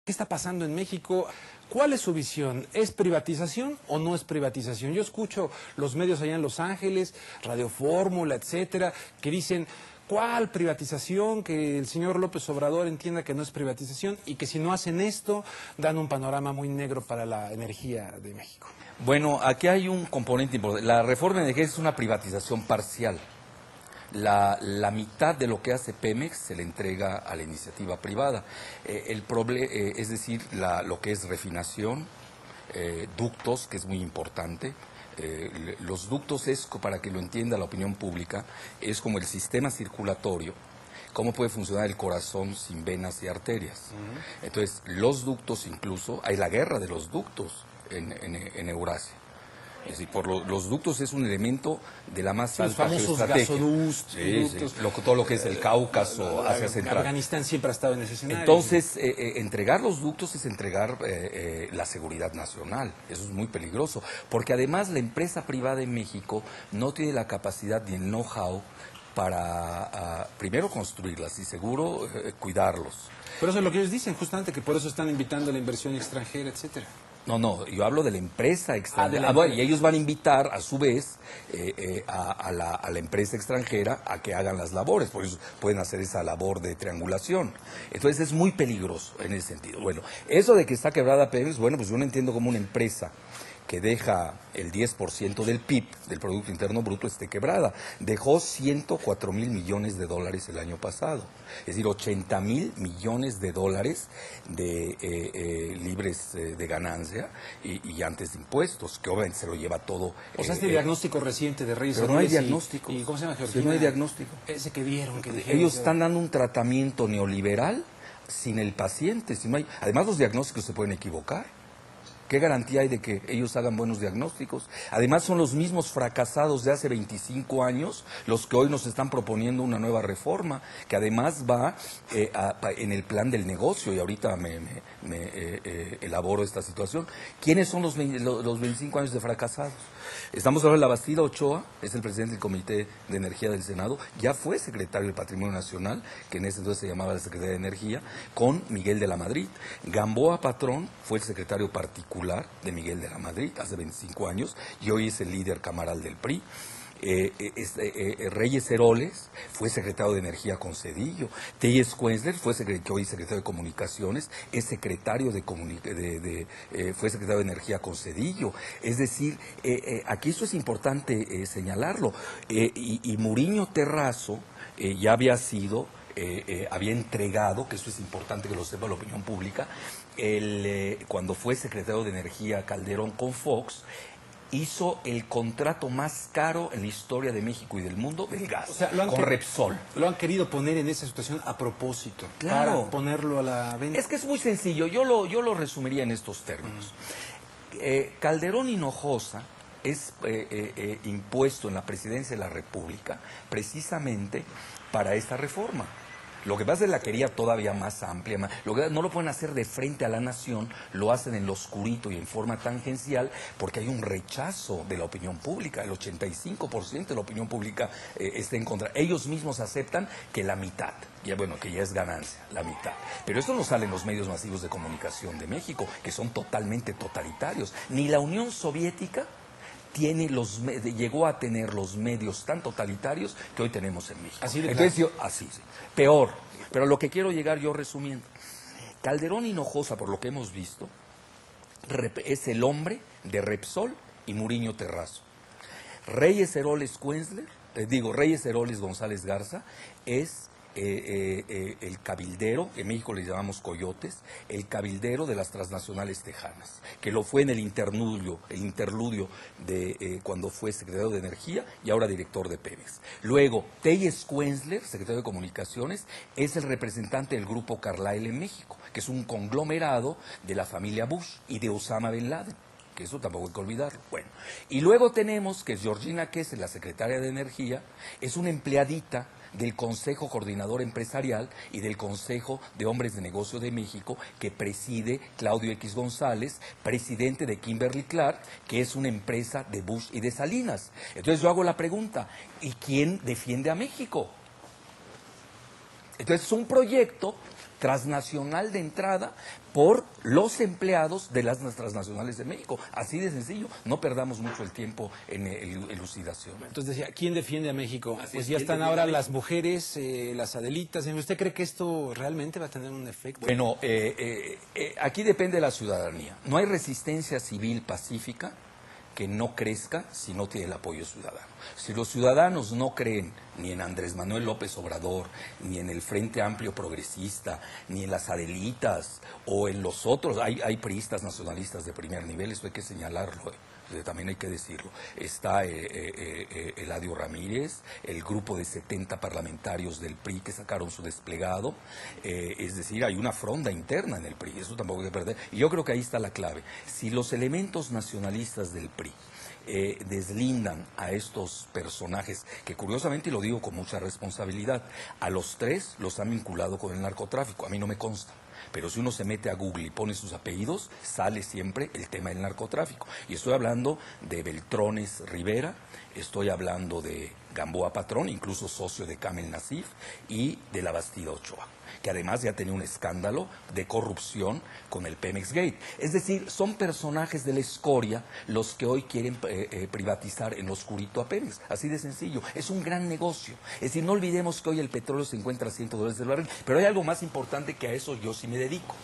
¿Qué está pasando en México? ¿Cuál es su visión? ¿Es privatización o no es privatización? Yo escucho los medios allá en Los Ángeles, Radio Fórmula, etcétera, que dicen, ¿cuál privatización? Que el señor López Obrador entienda que no es privatización y que si no hacen esto, dan un panorama muy negro para la energía de México. Bueno, aquí hay un componente importante. La reforma energética es una privatización parcial. La mitad de lo que hace Pemex se le entrega a la iniciativa privada. Es decir, lo que es refinación, ductos, que es muy importante. Los ductos es, para que lo entienda la opinión pública, es como el sistema circulatorio. ¿Cómo puede funcionar el corazón sin venas y arterias? Entonces, los ductos incluso, hay la guerra de los ductos en Eurasia. Es decir, los ductos es un elemento de la más alta geoestrategia. Gasoductos, todo lo que es el Cáucaso, Asia Central. Afganistán siempre ha estado en ese escenario. Entonces, entregar los ductos es entregar la seguridad nacional. Eso es muy peligroso, porque además la empresa privada en México no tiene la capacidad ni el know-how para, primero, construirlas y, seguro, cuidarlos. Pero eso es lo que ellos dicen, justamente, que por eso están invitando a la inversión extranjera, etcétera. No, yo hablo de la empresa extranjera. Bueno, y ellos van a invitar, a su vez, a la empresa extranjera a que hagan las labores, por eso pueden hacer esa labor de triangulación. Entonces es muy peligroso en ese sentido. Bueno, eso de que está quebrada Pemex, bueno, pues yo no entiendo cómo una empresa que deja el 10% del PIB, del Producto Interno Bruto, esté quebrada. Dejó 104,000 millones de dólares el año pasado. Es decir, 80,000 millones de dólares libres de ganancia y antes de impuestos, que obviamente se lo lleva todo. O sea, este diagnóstico reciente de Reyes Pero no hay diagnóstico. ¿Y cómo se llama, Georgina? No hay diagnóstico. Ese que vieron, que dijeron. Ellos están dando un tratamiento neoliberal sin el paciente. Si no hay, además, los diagnósticos se pueden equivocar. ¿Qué garantía hay de que ellos hagan buenos diagnósticos? Además, son los mismos fracasados de hace 25 años los que hoy nos están proponiendo una nueva reforma, que además va en el plan del negocio, y ahorita me elaboro esta situación. ¿Quiénes son los 25 años de fracasados? Estamos hablando de La Bastida Ochoa, es el presidente del Comité de Energía del Senado, ya fue secretario del Patrimonio Nacional, que en ese entonces se llamaba la Secretaría de Energía, con Miguel de la Madrid. Gamboa Patrón fue el secretario particular de Miguel de la Madrid hace 25 años, y hoy es el líder camaral del PRI. Reyes Heroles fue secretario de Energía con Zedillo. Telles Quenzler fue hoy secretario de Comunicaciones, es secretario fue secretario de Energía con Zedillo. Es decir, aquí esto es importante señalarlo. Y Muriño Terrazo ya había sido, había entregado, que eso es importante que lo sepa la opinión pública, cuando fue secretario de Energía Calderón con Fox, hizo el contrato más caro en la historia de México y del mundo del gas, con Repsol. Lo han querido poner en esa situación a propósito, claro, para ponerlo a la venta. Es que es muy sencillo, yo lo resumiría en estos términos. Calderón Hinojosa es impuesto en la presidencia de la República precisamente para esta reforma. Lo que pasa es que la quería todavía más amplia, no lo pueden hacer de frente a la nación, lo hacen en lo oscurito y en forma tangencial, porque hay un rechazo de la opinión pública, el 85% de la opinión pública está en contra. Ellos mismos aceptan que la mitad, que ya es ganancia, la mitad. Pero esto no sale en los medios masivos de comunicación de México, que son totalmente totalitarios. Ni la Unión Soviética llegó a tener los medios tan totalitarios que hoy tenemos en México. Así peor. Pero a lo que quiero llegar yo resumiendo, Calderón Hinojosa, por lo que hemos visto, es el hombre de Repsol y Muriño Terrazo. Reyes Heroles González Garza es el cabildero, en México le llamamos coyotes, el cabildero de las transnacionales tejanas, que lo fue en el interludio de cuando fue secretario de Energía y ahora director de Pemex. Luego, Telles Quenzler, secretario de Comunicaciones, es el representante del grupo Carlyle en México, que es un conglomerado de la familia Bush y de Osama Bin Laden, que eso tampoco hay que olvidarlo. Bueno, y luego tenemos que Georgina Kessel, la secretaria de Energía, es una empleadita del Consejo Coordinador Empresarial y del Consejo de Hombres de Negocio de México, que preside Claudio X González, presidente de Kimberly Clark, que es una empresa de Bush y de Salinas. Entonces yo hago la pregunta, ¿y quién defiende a México? Entonces es un proyecto transnacional de entrada por los empleados de las transnacionales de México. Así de sencillo, no perdamos mucho el tiempo en elucidación. Entonces decía, ¿quién defiende a México? Así Pues es, ya ¿quién están defiende ahora a México? las mujeres, las Adelitas. ¿Usted cree que esto realmente va a tener un efecto? Bueno, aquí depende de la ciudadanía. No hay resistencia civil pacífica que no crezca si no tiene el apoyo ciudadano. Si los ciudadanos no creen ni en Andrés Manuel López Obrador, ni en el Frente Amplio Progresista, ni en las Adelitas o en los otros, hay priistas nacionalistas de primer nivel, eso hay que señalarlo, también hay que decirlo. Está Eladio Ramírez, el grupo de 70 parlamentarios del PRI que sacaron su desplegado, es decir, hay una fronda interna en el PRI, eso tampoco hay que perder. Y yo creo que ahí está la clave. Si los elementos nacionalistas del PRI deslindan a estos personajes, que curiosamente, y lo digo con mucha responsabilidad, a los tres los han vinculado con el narcotráfico, a mí no me consta. Pero si uno se mete a Google y pone sus apellidos, sale siempre el tema del narcotráfico. Y estoy hablando de Beltrones Rivera, estoy hablando de Gamboa Patrón, incluso socio de Kamel Nasif, y de la Bastida Ochoa, que además ya tenía un escándalo de corrupción con el Pemex Gate. Es decir, son personajes de la escoria los que hoy quieren privatizar en lo oscurito a Pemex. Así de sencillo. Es un gran negocio. Es decir, no olvidemos que hoy el petróleo se encuentra a $100 del barril, pero hay algo más importante que a eso yo sí me dedico.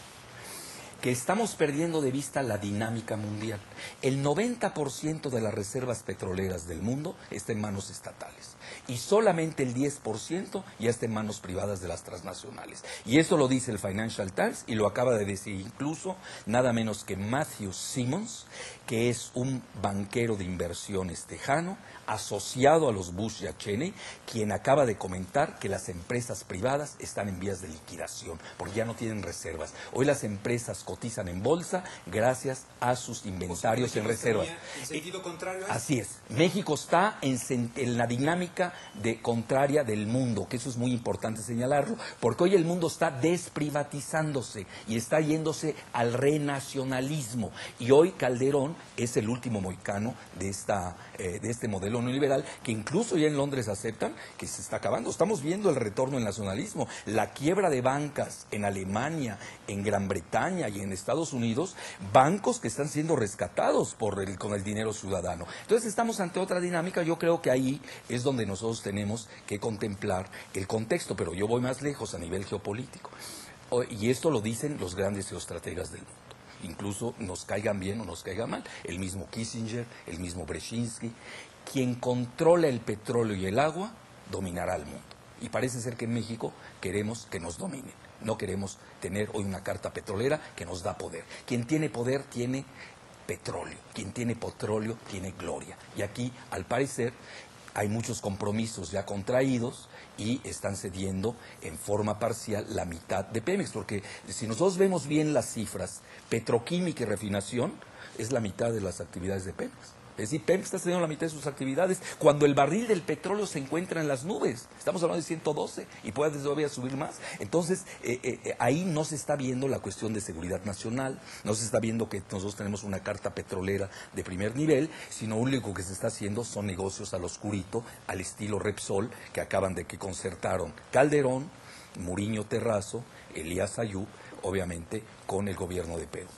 Que estamos perdiendo de vista la dinámica mundial. El 90% de las reservas petroleras del mundo está en manos estatales y solamente el 10% ya está en manos privadas de las transnacionales. Y eso lo dice el Financial Times y lo acaba de decir incluso nada menos que Matthew Simmons, que es un banquero de inversiones tejano, asociado a los Bush y a Cheney, quien acaba de comentar que las empresas privadas están en vías de liquidación, porque ya no tienen reservas. Hoy las empresas cotizan en bolsa gracias a sus inventarios en reservas. ¿En sentido contrario? Así es. México está en la dinámica contraria del mundo, que eso es muy importante señalarlo, porque hoy el mundo está desprivatizándose y está yéndose al renacionalismo. Y hoy Calderón es el último mohicano de este modelo neoliberal, que incluso ya en Londres aceptan que se está acabando. Estamos viendo el retorno del nacionalismo, la quiebra de bancas en Alemania, en Gran Bretaña y en Estados Unidos, bancos que están siendo rescatados con el dinero ciudadano. Entonces estamos ante otra dinámica. Yo creo que ahí es donde nosotros tenemos que contemplar el contexto, pero yo voy más lejos a nivel geopolítico. Y esto lo dicen los grandes geoestrategas del mundo. Incluso nos caigan bien o nos caigan mal. El mismo Kissinger, el mismo Brzezinski. Quien controla el petróleo y el agua dominará al mundo. Y parece ser que en México queremos que nos dominen. No queremos tener hoy una carta petrolera que nos da poder. Quien tiene poder tiene petróleo. Quien tiene petróleo tiene gloria. Y aquí, al parecer, hay muchos compromisos ya contraídos y están cediendo en forma parcial la mitad de Pemex. Porque si nosotros vemos bien las cifras, petroquímica y refinación es la mitad de las actividades de Pemex. Es decir, Pemex está cediendo la mitad de sus actividades cuando el barril del petróleo se encuentra en las nubes. Estamos hablando de 112 y puede todavía subir más. Entonces, ahí no se está viendo la cuestión de seguridad nacional, no se está viendo que nosotros tenemos una carta petrolera de primer nivel, sino lo único que se está haciendo son negocios al oscurito, al estilo Repsol, que concertaron Calderón, Muriño Terrazo, Elías Ayub, obviamente con el gobierno de Pedro.